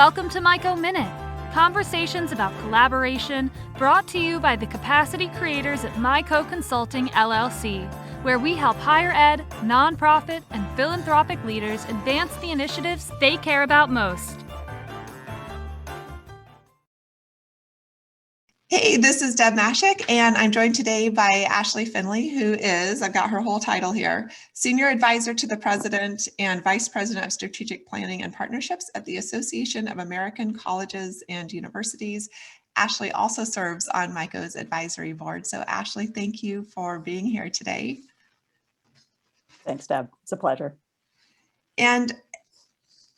Welcome to Myco Minute, conversations about collaboration brought to you by the capacity creators at Myco Consulting, LLC, where we help higher ed, nonprofit, and philanthropic leaders advance the initiatives they care about most. Hey, this is Deb Mashik, and I'm joined today by Ashley Finley, who is, I've got her whole title here, Senior Advisor to the President and Vice President of Strategic Planning and Partnerships at the Association of American Colleges and Universities. Ashley also serves on Myco's advisory board. So Ashley, thank you for being here today. Thanks, Deb. It's a pleasure. And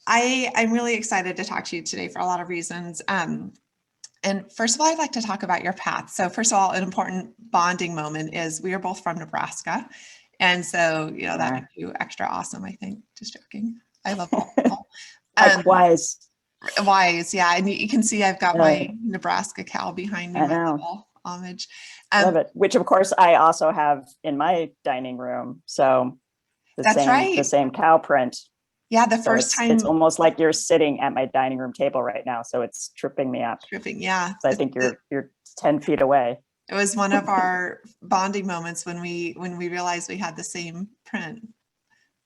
I'm really excited to talk to you today for a lot of reasons. And first of all, I'd like to talk about your path. So first of all, an important bonding moment is we are both from Nebraska. And so, you know, that makes you extra awesome, I think. Just joking. I love all people. Likewise. Wise, yeah. And you can see I've got my Nebraska cow behind me. I know. Little homage. Love it. Which, of course, I also have in my dining room. So the same cow print. Yeah, the first time. It's almost like you're sitting at my dining room table right now. So it's tripping me up. Yeah. So I think you're 10 feet away. It was one of our bonding moments when we realized we had the same print.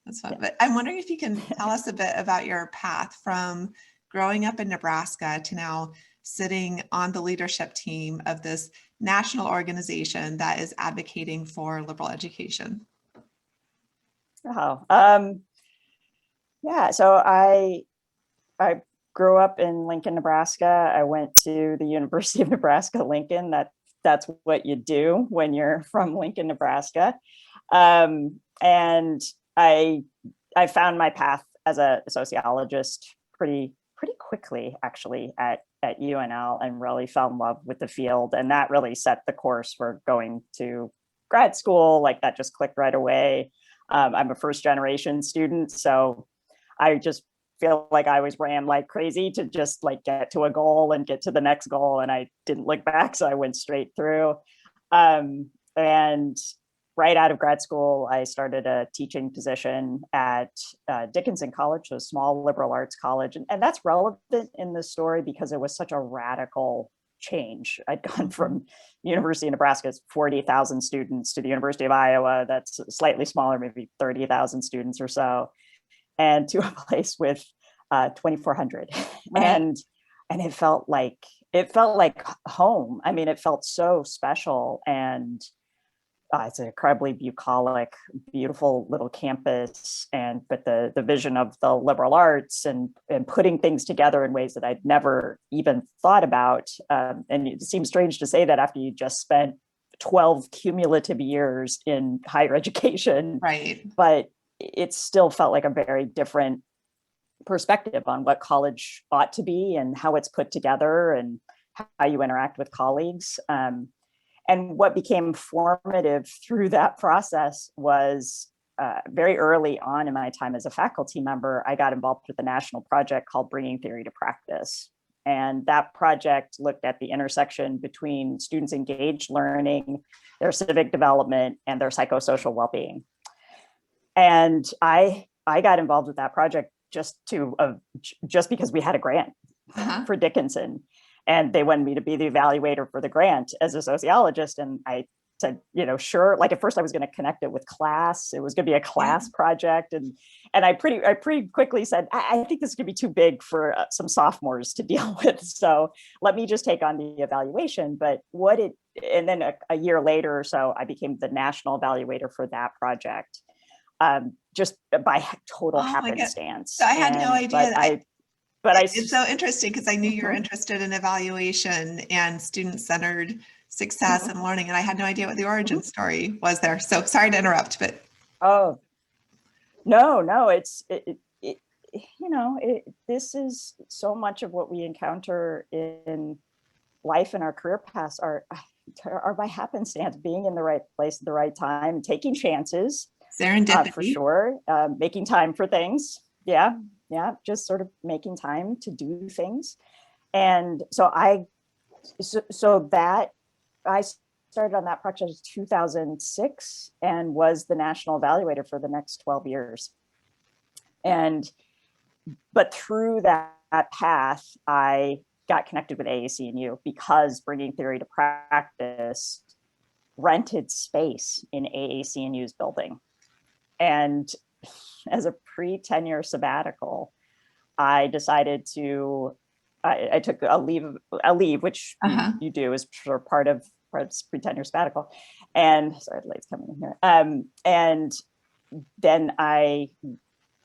That's fun. Yeah. But I'm wondering if you can tell us a bit about your path from growing up in Nebraska to now sitting on the leadership team of this national organization that is advocating for liberal education. Yeah, so I grew up in Lincoln, Nebraska. I went to the University of Nebraska, Lincoln. That's what you do when you're from Lincoln, Nebraska. And I found my path as a sociologist pretty quickly, actually, at UNL, and really fell in love with the field. And that really set the course for going to grad school. Like, that just clicked right away. I'm a first generation student, so I just feel like I always ran like crazy to just like get to a goal and get to the next goal. And I didn't look back. So I went straight through. And right out of grad school, I started a teaching position at Dickinson College, so a small liberal arts college. And that's relevant in this story because it was such a radical change. I'd gone from University of Nebraska's 40,000 students to the University of Iowa, that's slightly smaller, maybe 30,000 students or so, and to a place with 2,400. And it felt like home. I mean, it felt so special. And it's an incredibly bucolic, beautiful little campus. But the vision of the liberal arts and putting things together in ways that I'd never even thought about. And it seems strange to say that after you just spent 12 cumulative years in higher education. Right. But it still felt like a very different perspective on what college ought to be and how it's put together and how you interact with colleagues. And what became formative through that process was very early on in my time as a faculty member, I got involved with a national project called Bringing Theory to Practice. And that project looked at the intersection between students' engaged learning, their civic development, and their psychosocial well-being. And I got involved with that project just because we had a grant for Dickinson. And they wanted me to be the evaluator for the grant as a sociologist. And I said, sure. Like, at first I was going to connect it with class. It was going to be a class project. And I pretty quickly said, I think this is going to be too big for some sophomores to deal with. So let me just take on the evaluation. And then a year later or so, I became the national evaluator for that project, just by total happenstance. So I had no idea. It's so interesting because I knew you were interested in evaluation and student-centered success and learning, and I had no idea what the origin story was there. So sorry to interrupt, but no, this is so much of what we encounter in life and our career paths are by happenstance, being in the right place at the right time, taking chances, serendipity for sure, making time for things. Yeah, just sort of making time to do things. And so I started on that project in 2006 and was the national evaluator for the next 12 years. But through that path, I got connected with AAC&U because bringing theory to practice rented space in AAC&U's building. And as a pre-tenure sabbatical, I decided to, I took a leave, which you do as sort of part of pre-tenure sabbatical. And sorry, the light's coming in here. And then I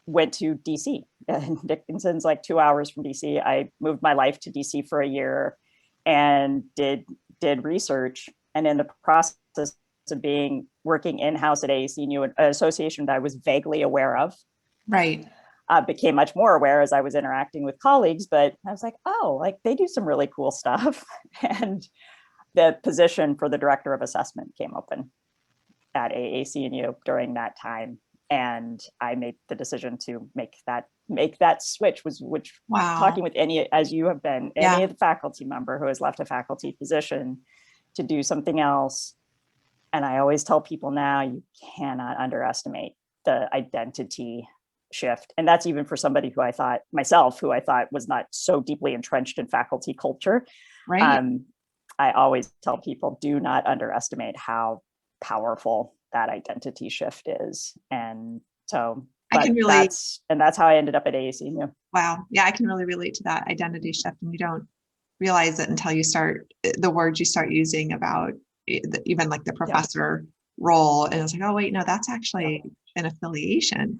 went to DC. And Dickinson's like 2 hours from DC. I moved my life to DC for a year and did research. And in the process of working in-house at AAC&U, an association that I was vaguely aware of, right, became much more aware as I was interacting with colleagues. But I was like, oh, like they do some really cool stuff. And the position for the director of assessment came open at AAC&U during that time. And I made the decision to make that switch, which wow, talking with any, as you have been, yeah, any faculty member who has left a faculty position to do something else. And I always tell people now, you cannot underestimate the identity shift. And that's even for somebody who I thought was not so deeply entrenched in faculty culture. right. I always tell people, do not underestimate how powerful that identity shift is. And so I can really, that's how I ended up at AAC&U. wow. Yeah, I can really relate to that identity shift. And you don't realize it until you start, the words you start using about even like the professor role. And it's like, oh, wait, no, that's actually an affiliation.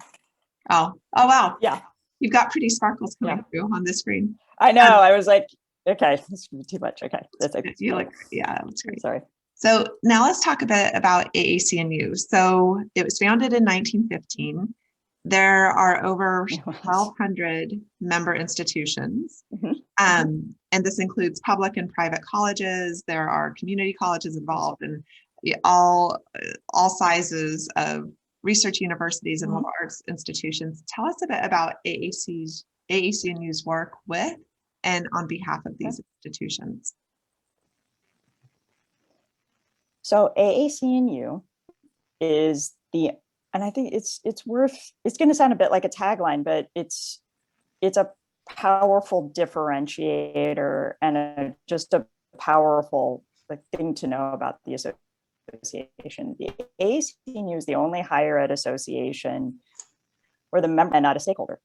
Oh, wow. Yeah. You've got pretty sparkles coming through on the screen. I know. I was like, okay, this is too much. Okay. That's okay. You look, yeah, that's great. Sorry. So now let's talk a bit about AAC&U. So it was founded in 1915. There are over 1,200 member institutions. And this includes public and private colleges. There are community colleges involved, and all sizes of research universities and liberal arts institutions. Tell us a bit about AAC&U's work with and on behalf of these institutions. So AAC&U is and I think it's going to sound a bit like a tagline, but it's a powerful differentiator and just a powerful thing to know about the association. The AAC&U is the only higher ed association where the member is not a stakeholder.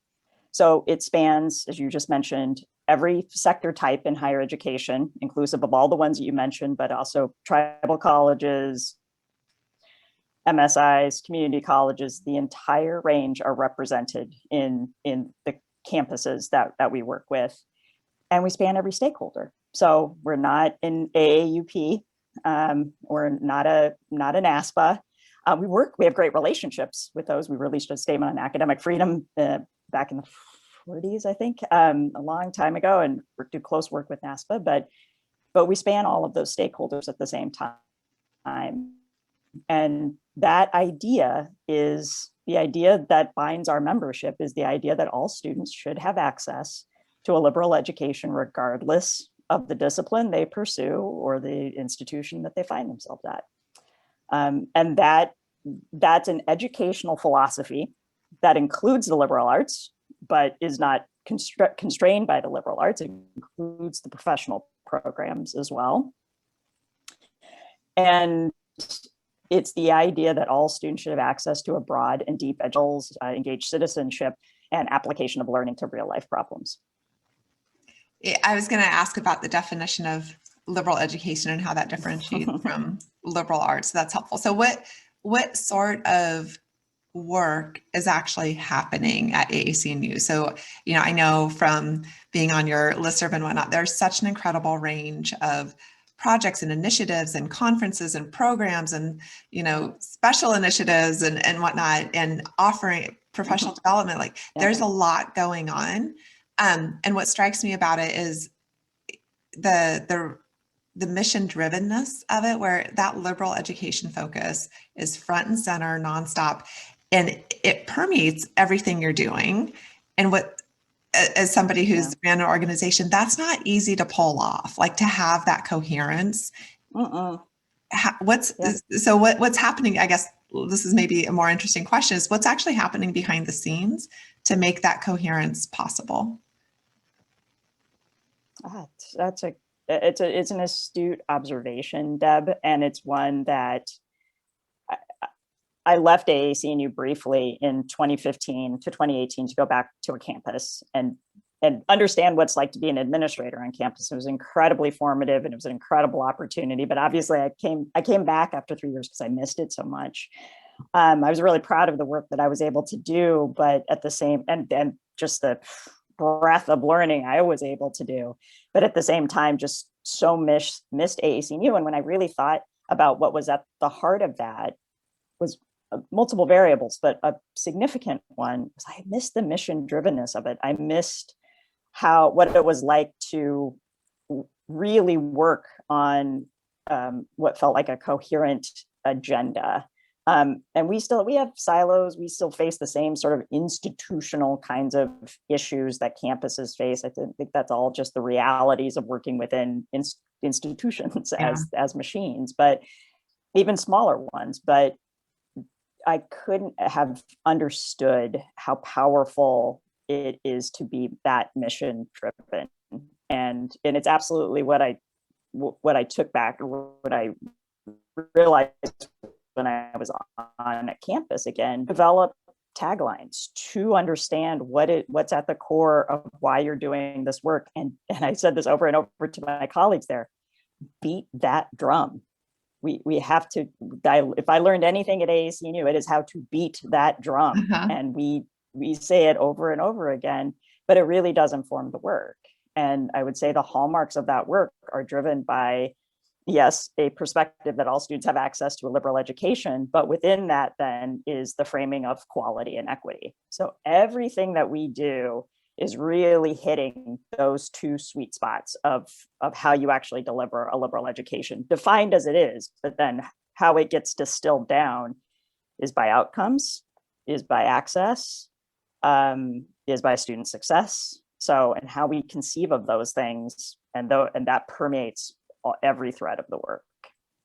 So it spans, as you just mentioned, every sector type in higher education, inclusive of all the ones that you mentioned, but also tribal colleges, MSIs, community colleges. The entire range are represented in the campuses that we work with, and we span every stakeholder. So we're not an AAUP, we're not an ASPA. We have great relationships with those. We released a statement on academic freedom back in the 40s, I think, a long time ago, and we do close work with NASPA, but we span all of those stakeholders at the same time. And that idea is the idea that binds our membership, is the idea that all students should have access to a liberal education regardless of the discipline they pursue or the institution that they find themselves at. And that's an educational philosophy that includes the liberal arts, but is not constrained by the liberal arts. It includes the professional programs as well. And it's the idea that all students should have access to a broad and deep engaged citizenship and application of learning to real life problems. I was going to ask about the definition of liberal education and how that differentiates from liberal arts. So that's helpful. So what sort of work is actually happening at AAC&U? So, I know from being on your listserv and whatnot, there's such an incredible range of projects and initiatives and conferences and programs and, special initiatives and whatnot, and offering professional development. Like there's a lot going on. And what strikes me about it is the mission drivenness of it, where that liberal education focus is front and center, nonstop, and it permeates everything you're doing. And as somebody who's ran an organization, that's not easy to pull off, like to have that coherence. What's happening? I guess this is maybe a more interesting question, is what's actually happening behind the scenes to make that coherence possible? It's an astute observation, Deb, and it's one that I left AAC&U briefly in 2015 to 2018 to go back to a campus and understand what it's like to be an administrator on campus. It was incredibly formative and it was an incredible opportunity. But obviously I came back after 3 years because I missed it so much. I was really proud of the work that I was able to do, but at the same, and just the breadth of learning I was able to do, but at the same time, just so missed AAC&U. And when I really thought about what was at the heart of that was multiple variables, but a significant one was I missed the mission drivenness of it. I missed what it was like to really work on what felt like a coherent agenda. And we have silos. We still face the same sort of institutional kinds of issues that campuses face. I think that's all just the realities of working within institutions as machines, but even smaller ones. But I couldn't have understood how powerful it is to be that mission driven. And it's absolutely what I took back, or what I realized when I was on a campus again, develop taglines to understand what's at the core of why you're doing this work. And I said this over and over to my colleagues there, beat that drum. We have to, if I learned anything at AAC&U, it is how to beat that drum. And we say it over and over again, but it really does inform the work. And I would say the hallmarks of that work are driven by, yes, a perspective that all students have access to a liberal education, but within that then is the framing of quality and equity. So everything that we do is really hitting those two sweet spots of how you actually deliver a liberal education, defined as it is, but then how it gets distilled down is by outcomes, is by access, is by student success. So, and how we conceive of those things, and that permeates every thread of the work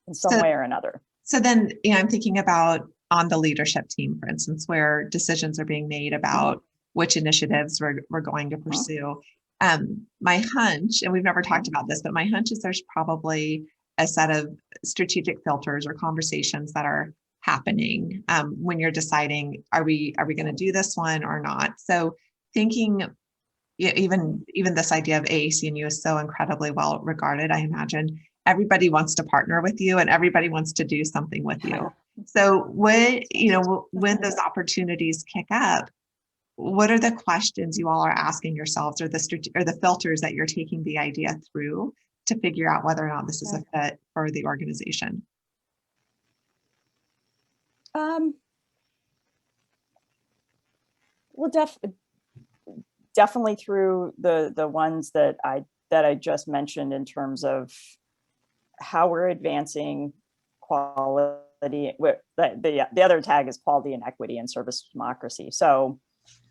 in some way or another. So then, I'm thinking about on the leadership team, for instance, where decisions are being made about which initiatives we're going to pursue. My hunch, and we've never talked about this, but my hunch is there's probably a set of strategic filters or conversations that are happening when you're deciding, are we going to do this one or not? So thinking, even this idea of AAC&U is so incredibly well regarded. I imagine everybody wants to partner with you and everybody wants to do something with you. So when those opportunities kick up, what are the questions you all are asking yourselves, or the filters that you're taking the idea through to figure out whether or not this is a fit for the organization? Well, definitely through the ones that I just mentioned in terms of how we're advancing quality. The other tag is quality and equity and service to democracy. So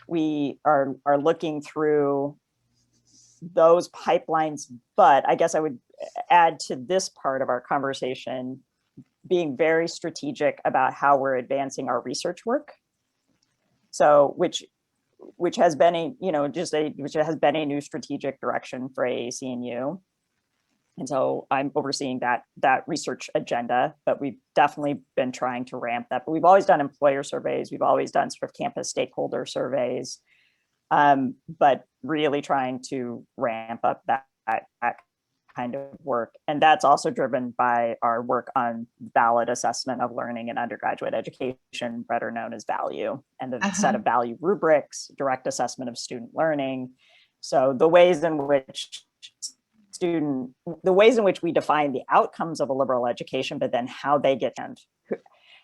we are looking through those pipelines, but I guess I would add to this part of our conversation, being very strategic about how we're advancing our research work. So which has been a new strategic direction for AAC&U. And so I'm overseeing that research agenda, but we've definitely been trying to ramp that. But we've always done employer surveys. We've always done sort of campus stakeholder surveys, but really trying to ramp up that kind of work. And that's also driven by our work on valid assessment of learning in undergraduate education, better known as VALUE, and the set of value rubrics, direct assessment of student learning. So the ways in which we define the outcomes of a liberal education, but then how they get and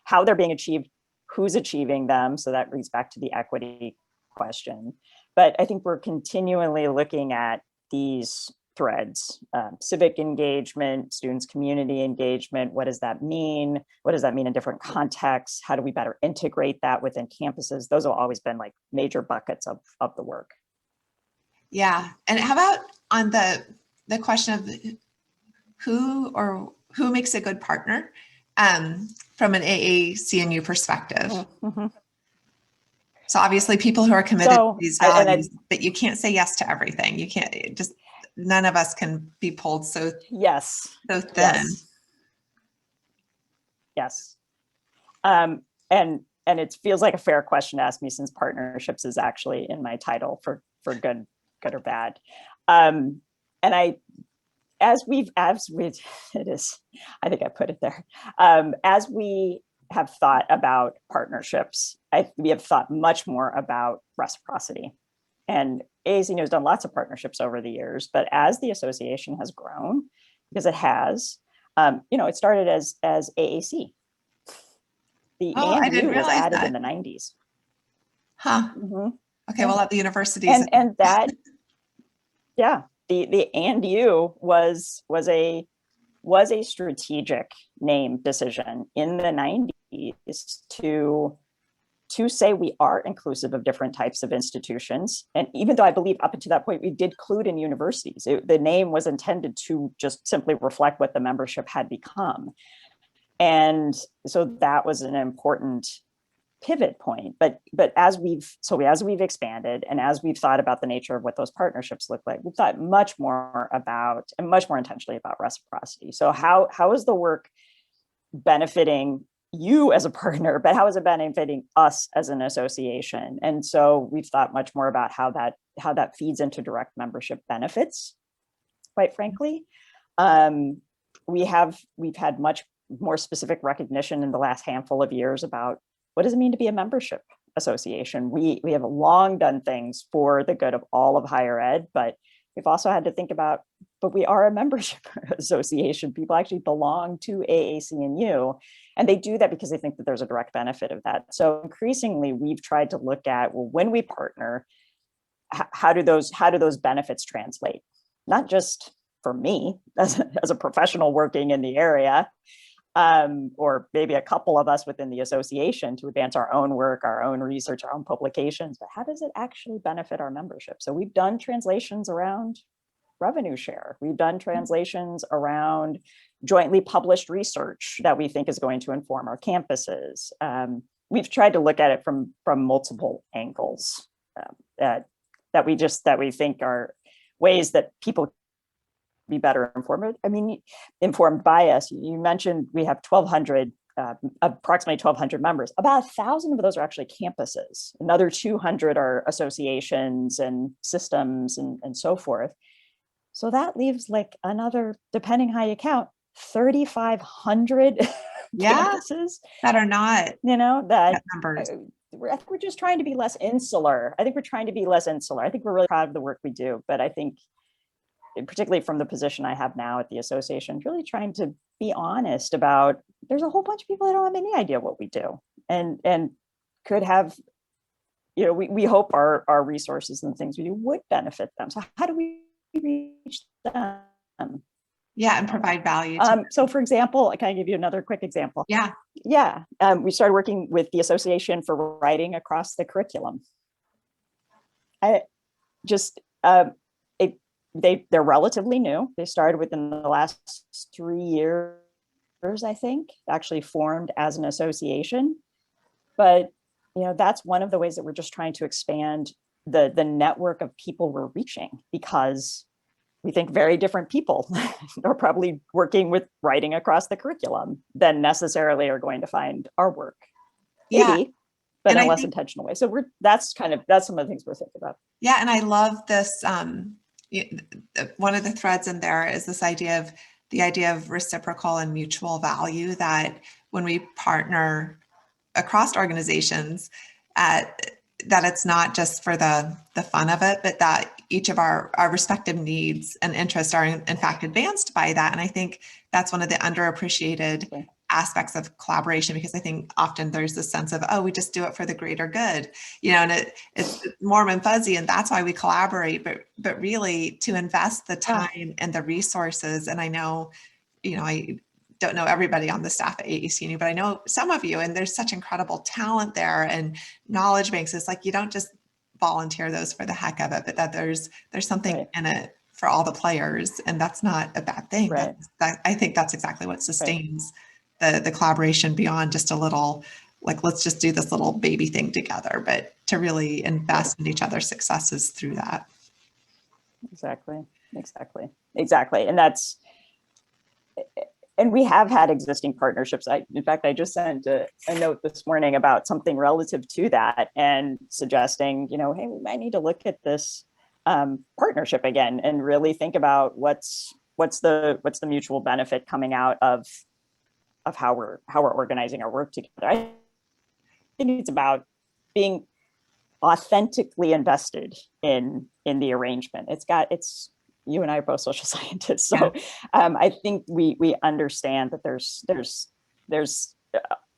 how they're being achieved, who's achieving them. So that brings back to the equity question. But I think we're continually looking at these threads, civic engagement, students' community engagement. What does that mean? What does that mean in different contexts? How do we better integrate that within campuses? Those have always been like major buckets of the work. Yeah. And how about on the question of who makes a good partner from an AAC&U perspective? Mm-hmm. So obviously people who are committed to these values, but you can't say yes to everything. You can't just none of us can be pulled so Yes. so thin. Yes. And it feels like a fair question to ask me, since partnerships is actually in my title for good or bad. And as we've it is, I think I put it there. As we have thought about partnerships, we have thought much more about reciprocity. And AAC&U has done lots of partnerships over the years, but as the association has grown, because it has, it started as AAC. The AAC&U was added in the 90s. Huh. Mm-hmm. Okay, well, at the universities. And that, yeah, the AAC&U was a strategic name decision in the 90s to say we are inclusive of different types of institutions. And even though I believe up until that point, we did include in universities, the name was intended to just simply reflect what the membership had become. And so that was an important pivot point. But as we've expanded, and as we've thought about the nature of what those partnerships look like, we've thought much more about, and much more intentionally about, reciprocity. So how is the work benefiting you as a partner, but how is it benefiting us as an association? And so we've thought much more about how that feeds into direct membership benefits, quite frankly. We've had much more specific recognition in the last handful of years about what does it mean to be a membership association. We have long done things for the good of all of higher ed, but we've also had to think about, but we are a membership association. People actually belong to AAC&U, and they do that because they think that there's a direct benefit of that. So increasingly, we've tried to look at, well, when we partner, how do those benefits translate? Not just for me as a professional working in the area, or maybe a couple of us within the association to advance our own work, our own research, our own publications, but how does it actually benefit our membership? So we've done translations around revenue share. We've done translations around jointly published research that we think is going to inform our campuses. We've tried to look at it from multiple angles that we think are ways that people be better informed by us. You mentioned we have approximately 1,200 members. About 1,000 of those are actually campuses. Another 200 are associations and systems and so forth. So that leaves like another, depending how you count, 3,500 campuses that are not, that numbers. I think we're just trying to be less insular. I think we're really proud of the work we do, but I think, particularly from the position I have now at the association, really trying to be honest about, there's a whole bunch of people that don't have any idea what we do, and could have, we hope our resources and things we do would benefit them. So how do we reach them? Yeah, and provide value. So for example, can I give you another quick example? Yeah. We started working with the Association for Writing Across the Curriculum. They're relatively new. They started within the last 3 years, I think, actually formed as an association. But that's one of the ways that we're just trying to expand the network of people we're reaching, because we think very different people are probably working with writing across the curriculum than necessarily are going to find our work. Maybe, but in a less intentional way. So that's some of the things we're thinking about. Yeah, and I love this. One of the threads in there is this idea of reciprocal and mutual value, that when we partner across organizations, that it's not just for the fun of it, but that each of our respective needs and interests are in fact advanced by that. And I think that's one of the underappreciated aspects of collaboration, because I think often there's this sense of, oh, we just do it for the greater good, and it's warm and fuzzy, and that's why we collaborate, but really to invest the time and the resources. And I know, I don't know everybody on the staff at AAC&U, but I know some of you, and there's such incredible talent there, and knowledge banks. It's like, you don't just volunteer those for the heck of it, but that there's something in it for all the players, and that's not a bad thing. Right. I think that's exactly what sustains the collaboration beyond just a little, like, let's just do this little baby thing together, but to really invest in each other's successes through that. Exactly. Exactly. And we have had existing partnerships. In fact, I just sent a note this morning about something relative to that and suggesting, hey, we might need to look at this partnership again and really think about what's the mutual benefit coming out of how we're organizing our work together. I think it's about being authentically invested in the arrangement. You and I are both social scientists, so I think we understand that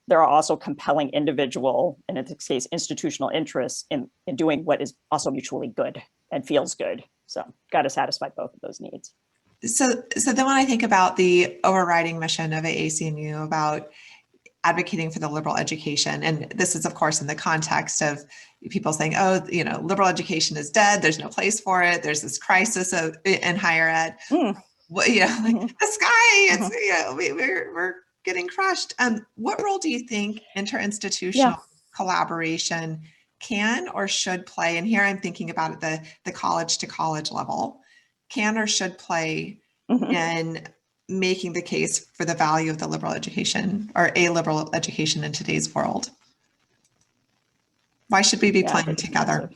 there are also compelling individual, and in this case, institutional interests in doing what is also mutually good and feels good. So, got to satisfy both of those needs. So then when I think about the overriding mission of AAC&U about advocating for the liberal education, and this is of course in the context of people saying, oh, liberal education is dead, there's no place for it, there's this crisis in higher ed. Well, the sky, we're getting crushed. What role do you think interinstitutional collaboration can or should play? And here I'm thinking about the college to college level, can or should play in making the case for the value of the liberal education, or a liberal education in today's world. Why should we be playing together?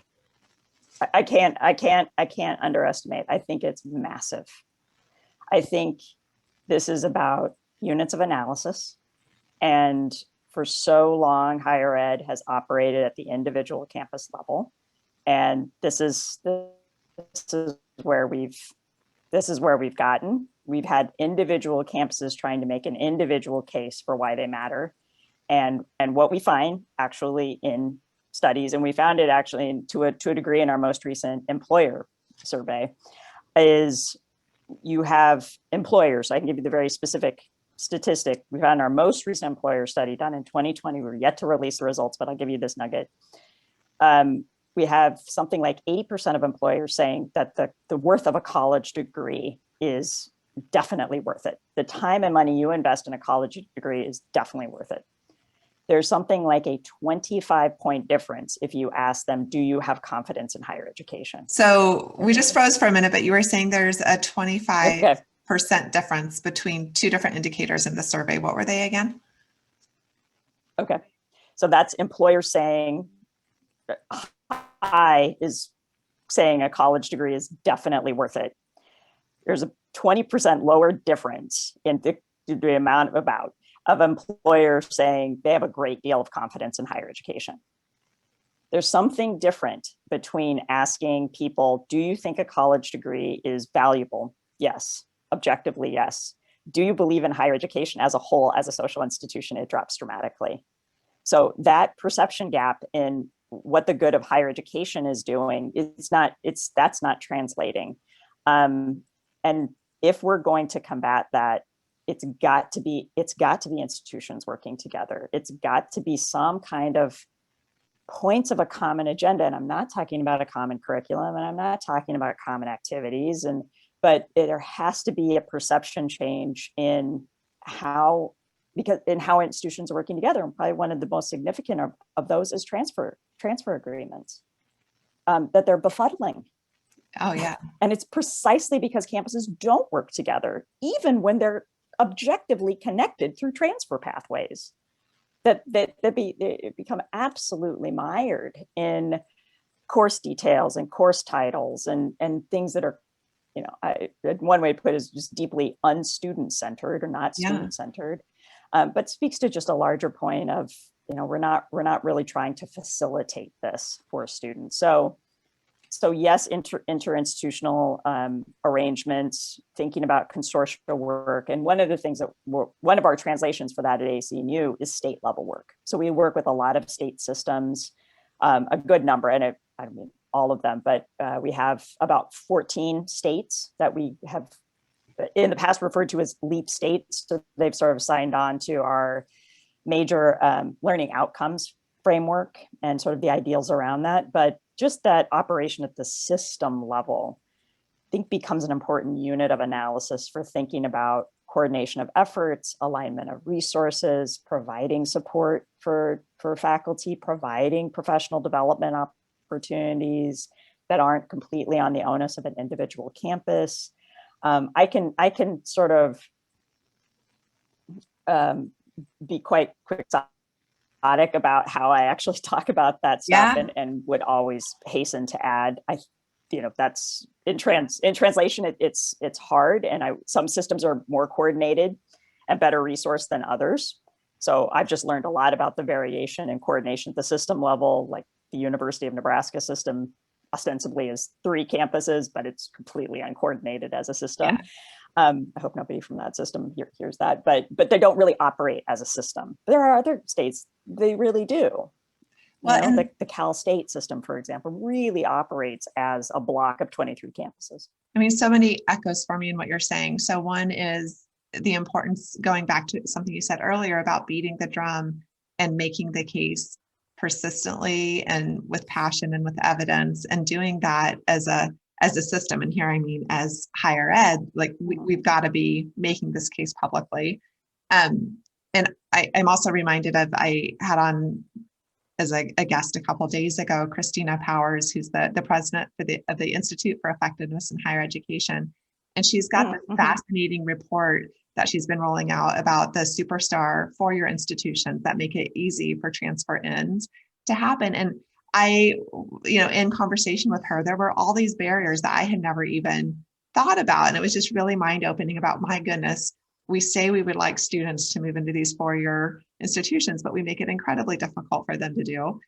I can't underestimate. I think it's massive. I think this is about units of analysis, and for so long, higher ed has operated at the individual campus level, and this is where we've gotten. We've had individual campuses trying to make an individual case for why they matter, and what we find actually in studies, and we found it actually to a degree in our most recent employer survey, is you have employers. I can give you the very specific statistic. We found our most recent employer study done in 2020. We're yet to release the results, but I'll give you this nugget. We have something like 80% of employers saying that the worth of a college degree is definitely worth it. The time and money you invest in a college degree is definitely worth it. There's something like a 25-point difference if you ask them, do you have confidence in higher education? So we just froze for a minute, but you were saying there's a 25% difference between two different indicators in the survey. What were they again? Okay. So that's employers saying, I is saying a college degree is definitely worth it. There's a 20% lower difference in the amount of employers saying they have a great deal of confidence in higher education. There's something different between asking people, do you think a college degree is valuable? Yes. Objectively, yes. Do you believe in higher education as a whole, as a social institution? It drops dramatically. So that perception gap in what the good of higher education is doing, that's not translating. And if we're going to combat that, it's got to be institutions working together. It's got to be some kind of points of a common agenda. And I'm not talking about a common curriculum, and I'm not talking about common activities, but there has to be a perception change in how institutions are working together. And probably one of the most significant of those is transfer agreements, that they're befuddling. Oh yeah. And it's precisely because campuses don't work together, even when they're objectively connected through transfer pathways, that become absolutely mired in course details and course titles and things that are, one way to put it is just deeply unstudent centered or not student centered, but speaks to just a larger point of, we're not really trying to facilitate this for students. So yes, interinstitutional arrangements, thinking about consortia work. And one of the things one of our translations for that at AAC&U is state level work. So we work with a lot of state systems, a good number, and I don't mean all of them, but we have about 14 states that we have in the past referred to as LEAP states. So they've sort of signed on to our major learning outcomes framework and sort of the ideals around that. But just that operation at the system level, I think, becomes an important unit of analysis for thinking about coordination of efforts, alignment of resources, providing support for faculty, providing professional development opportunities, that aren't completely on the onus of an individual campus. I can sort of be quite quixotic about how I actually talk about that stuff, and would always hasten to add, that's in translation, it's hard, and some systems are more coordinated and better resourced than others. So I've just learned a lot about the variation and coordination at the system level. Like the University of Nebraska system ostensibly is 3 campuses, but it's completely uncoordinated as a system. I hope nobody from that system hears that, but they don't really operate as a system. There are other states, they really do. Well, the Cal State system, for example, really operates as a block of 23 campuses. I mean, so many echoes for me in what you're saying. So one is the importance, going back to something you said earlier about beating the drum and making the case persistently and with passion and with evidence, and doing that as a system. And here, I mean, as higher ed, like we've got to be making this case publicly. And I'm also reminded of, I had on as a guest a couple of days ago, Christina Powers, who's the president of the Institute for Effectiveness in Higher Education. And she's got this fascinating report that she's been rolling out about the superstar four-year institutions that make it easy for transfer ins to happen. And I, in conversation with her, there were all these barriers that I had never even thought about. And it was just really mind-opening about, my goodness, we say we would like students to move into these four-year institutions, but we make it incredibly difficult for them to do.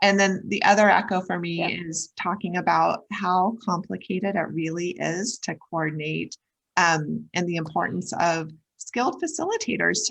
And then the other echo for me is talking about how complicated it really is to coordinate, and the importance of skilled facilitators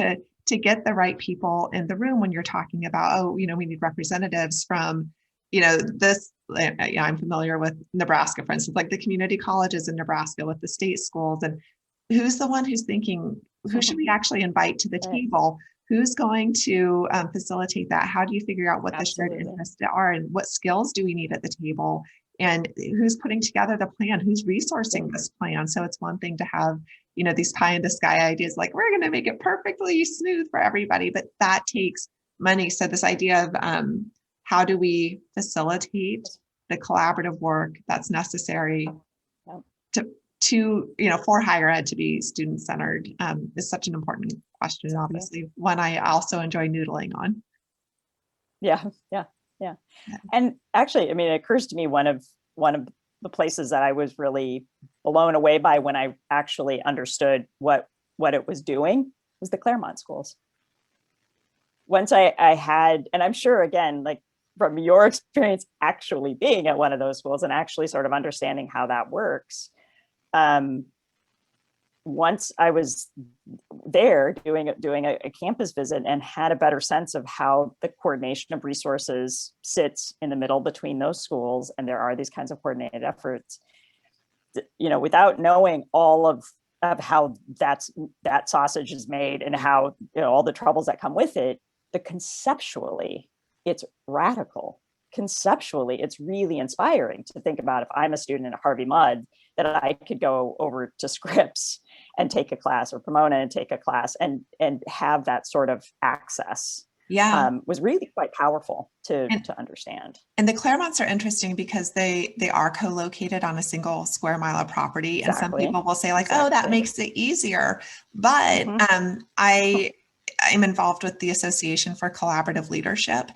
to get the right people in the room when you're talking about, we need representatives from, this, I'm familiar with Nebraska, for instance, like the community colleges in Nebraska with the state schools, and who's the one who's thinking, who should we actually invite to the table? Who's going to facilitate that? How do you figure out what the shared interests are, and what skills do we need at the table? And who's putting together the plan? Who's resourcing this plan? So it's one thing to have, these pie in the sky ideas, like we're going to make it perfectly smooth for everybody, but that takes money. So this idea of how do we facilitate the collaborative work that's necessary to for higher ed to be student-centered is such an important question, obviously, one I also enjoy noodling on. Yeah. And actually, I mean, it occurs to me, one of the places that I was really blown away by when I actually understood what it was doing was the Claremont schools. Once I had, and I'm sure, again, like from your experience actually being at one of those schools and actually sort of understanding how that works, once I was there doing a campus visit and had a better sense of how the coordination of resources sits in the middle between those schools, and there are these kinds of coordinated efforts, without knowing all of how that sausage is made and how all the troubles that come with it, conceptually it's radical. Conceptually, it's really inspiring to think about, if I'm a student at Harvey Mudd, that I could go over to Scripps and take a class, or Pomona and take a class, and have that sort of access. Was really quite powerful to understand. And the Claremonts are interesting because they are co-located on a single square mile of property. Exactly. And some people will say like, oh, that makes it easier. But I'm involved with the Association for Collaborative Leadership.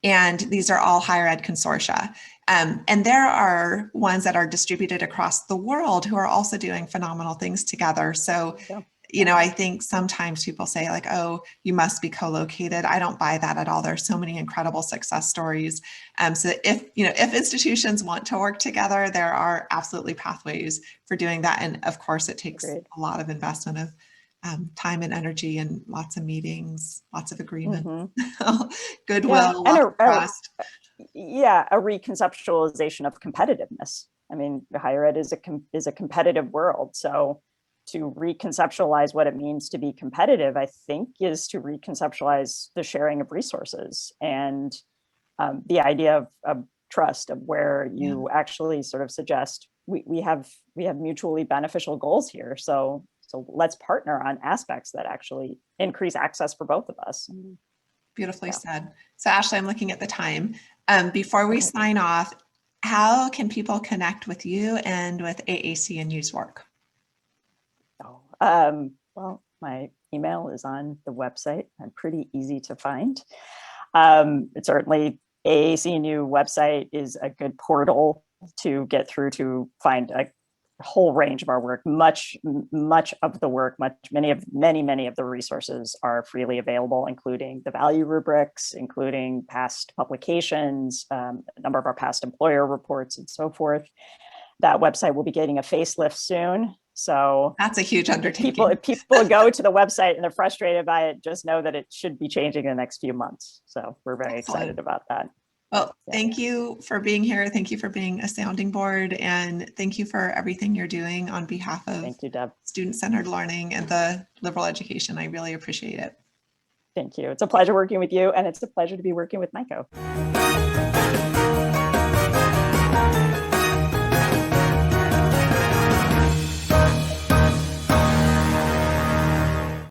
And these are all higher ed consortia. And there are ones that are distributed across the world who are also doing phenomenal things together. So, I think sometimes people say like, oh, you must be co-located. I don't buy that at all. There's so many incredible success stories. So if institutions want to work together, there are absolutely pathways for doing that. And of course, it takes a lot of investment of time and energy, and lots of meetings, lots of agreement, goodwill, lots of trust. A reconceptualization of competitiveness. I mean, higher ed is a competitive world. So to reconceptualize what it means to be competitive, I think, is to reconceptualize the sharing of resources and the idea of trust, of where you actually sort of suggest we have mutually beneficial goals here. So let's partner on aspects that actually increase access for both of us. Beautifully said. So Ashley, I'm looking at the time. Before we sign off, how can people connect with you and with AAC&U's work? Well, my email is on the website and pretty easy to find. It's certainly AAC&U website is a good portal to get through to find a whole range of our work. Much of the work, many of the resources are freely available, including the value rubrics, including past publications, a number of our past employer reports, and so forth. That website will be getting a facelift soon. So that's a huge undertaking. If people go to the website and they're frustrated by it, just know that it should be changing in the next few months. So we're very excited about that. Well, thank you for being here. Thank you for being a sounding board, and thank you for everything you're doing on behalf of Thank you, Deb. Student-centered learning and the liberal education. I really appreciate it. Thank you. It's a pleasure working with you, and it's a pleasure to be working with Myco.